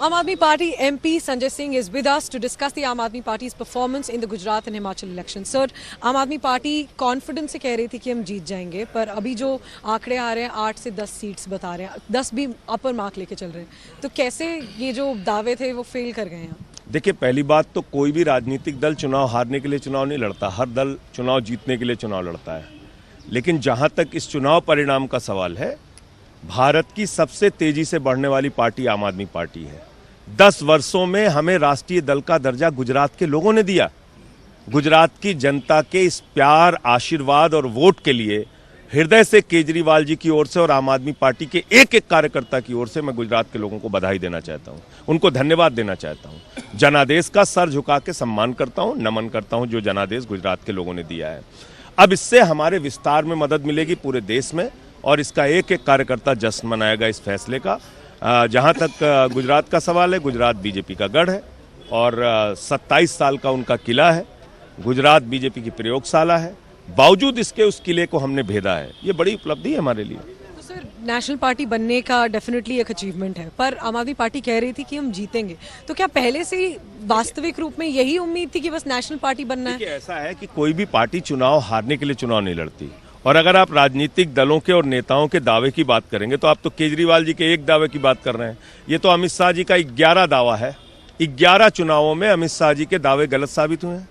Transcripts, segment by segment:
Aam Aadmi Party MP Sanjay Singh is with us to discuss the Aam Aadmi Party's performance in the Gujarat and Himachal elections. Sir, Aam Aadmi Party confidence से कह रही थी कि हम जीत जाएंगे, पर अभी जो आंकड़े आ रहे हैं 8 से 10 सीट्स बता रहे हैं, 10 भी अपर मार्क लेके चल रहे हैं, तो कैसे ये जो दावे थे वो फेल कर गए हैं? देखिए, पहली बात तो कोई भी राजनीतिक दल चुनाव हारने के लिए चुनाव नहीं लड़ता, हर दल चुनाव जीतने के लिए चुनाव लड़ता है। लेकिन जहां तक इस चुनाव परिणाम का सवाल है, भारत की सबसे तेजी से बढ़ने वाली पार्टी आम आदमी पार्टी है। 10 वर्षों में हमें राष्ट्रीय दल का दर्जा गुजरात के लोगों ने दिया। गुजरात की जनता के इस प्यार, आशीर्वाद और वोट के लिए हृदय से केजरीवाल जी की ओर से और आम आदमी पार्टी के एक एक कार्यकर्ता की ओर से मैं गुजरात के लोगों को बधाई देना चाहता हूं, उनको धन्यवाद देना चाहता हूं। जनादेश का सर झुका के सम्मान करता हूं, नमन करता हूं जो जनादेश गुजरात के लोगों ने दिया है। अब इससे हमारे विस्तार में मदद मिलेगी पूरे देश में, और इसका एक एक कार्यकर्ता जश्न मनाएगा इस फैसले का। जहां तक गुजरात का सवाल है, गुजरात बीजेपी का गढ़ है और 27 साल का उनका किला है। गुजरात बीजेपी की प्रयोगशाला है, बावजूद इसके उस किले को हमने भेदा है। ये बड़ी उपलब्धि है हमारे लिए। तो सर, नेशनल पार्टी बनने का डेफिनेटली एक अचीवमेंट है, पर आम आदमी पार्टी कह रही थी कि हम जीतेंगे, तो क्या पहले से ही वास्तविक रूप में यही उम्मीद थी कि बस नेशनल पार्टी बनना है? ऐसा है कि कोई भी पार्टी चुनाव हारने के लिए चुनाव नहीं लड़ती, और अगर आप राजनीतिक दलों के और नेताओं के दावे की बात करेंगे तो आप तो केजरीवाल जी के एक दावे की बात कर रहे हैं। ये तो अमित शाह जी का 11 दावा है। 11 चुनावों में अमित शाह जी के दावे गलत साबित हुए हैं।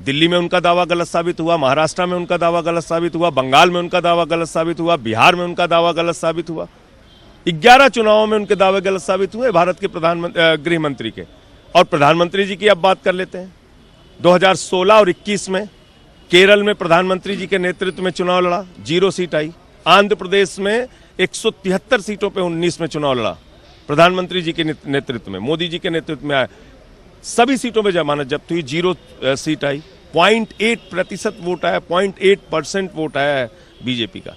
दिल्ली में उनका दावा गलत साबित हुआ, महाराष्ट्र में उनका दावा गलत साबित हुआ, बंगाल में उनका दावा गलत साबित हुआ, बिहार में उनका दावा गलत साबित हुआ। 11 चुनावों में उनके दावे गलत साबित हुए भारत के गृह मंत्री के। और प्रधानमंत्री जी की अब बात कर लेते हैं। 2016 और 21 में केरल में प्रधानमंत्री जी के नेतृत्व में चुनाव लड़ा, 0 सीट आई। आंध्र प्रदेश में 173 सीटों पे 19 में चुनाव लड़ा, प्रधानमंत्री जी के नेतृत्व में, मोदी जी के नेतृत्व में आया। सभी सीटों में जमानत जब्त हुई, 0 सीट आई। 0.8% वोट आया, 0.8% वोट आया है बीजेपी का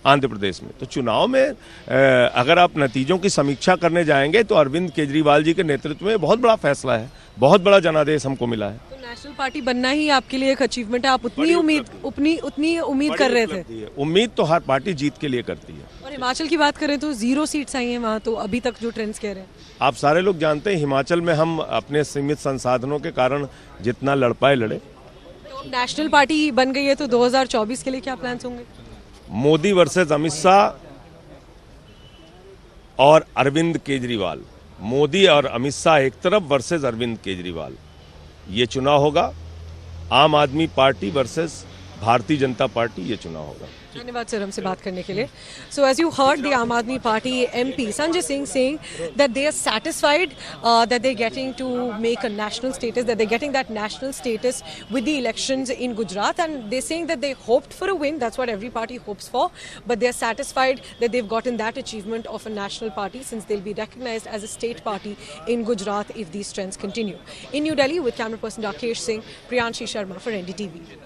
आंध्र प्रदेश में। तो चुनाव में अगर आप नतीजों की समीक्षा करने जाएंगे तो अरविंद केजरीवाल जी के नेतृत्व में बहुत बड़ा फैसला है, बहुत बड़ा जनादेश हमको मिला है। तो नेशनल पार्टी बनना ही आपके लिए एक अचीवमेंट है, आप उतनी उम्मीद कर रहे थे? उम्मीद तो हर पार्टी जीत के लिए करती है। और हिमाचल की बात करें तो 0 सीट्स आई हैं वहाँ, तो अभी तक जो ट्रेंड्स कह रहे हैं। आप सारे लोग जानते हैं, हिमाचल में हम अपने सीमित संसाधनों के कारण जितना लड़ पाए लड़े। तो नेशनल पार्टी बन गई है, तो 2024 के लिए क्या प्लान्स होंगे? मोदी वर्सेस अमित शाह और अरविंद केजरीवाल, मोदी और अमित शाह एक तरफ वर्सेस अरविंद केजरीवाल, ये चुनाव होगा। आम Aadmi party versus Bharatiya Janata party, ये चुनाव होगा। धन्यवाद सर हमसे बात करने के लिए। So as you heard the Aam Aadmi Party MP Sanjay Singh saying that they are satisfied that they're getting to make a national status, that they're getting that national status with the elections in Gujarat, and they're saying that they hoped for a win. That's what every party hopes for, but they're satisfied that they've gotten that achievement of a national party, since they'll be recognized as a state party in Gujarat if these trends continue. In New Delhi with camera person Rakesh Singh, Priyanshi Sharma for NDTV.